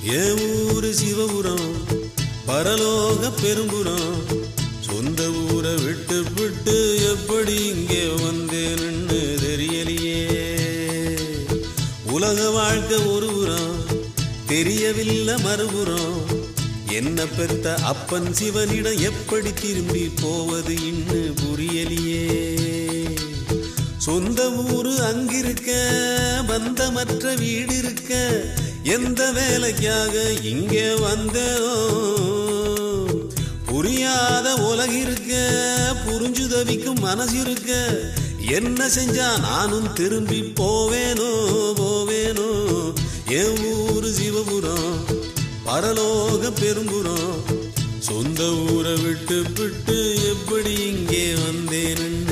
என் ஊரு சிவபுரம் பரலோக பெரும்புறம் சொந்த ஊரை விட்டு விட்டு எப்படி இங்கே வந்தேன்னு தெரியலையே. உலக வாழ்க்கை ஒரு புறம் தெரியவில்லை மறுபுறம் என்ன பெற்ற அப்பன் சிவனிடம் எப்படி திரும்பி போவது இன்னும் புரியலையே. சொந்த ஊரு அங்கிருக்க பந்தமற்ற வீடு இருக்க எந்த வேலைக்காக இங்கே வந்தோ புரியாத உலகிருக்க புரிஞ்சு தவிக்கும் மனசு இருக்க என்ன செஞ்சா நானும் திரும்பி போவேனோ போவேனோ. என் ஊரு சிவபுரம் பரலோக பெரும்புறம் சொந்த ஊரை விட்டு விட்டு எப்படி இங்கே வந்தேன்.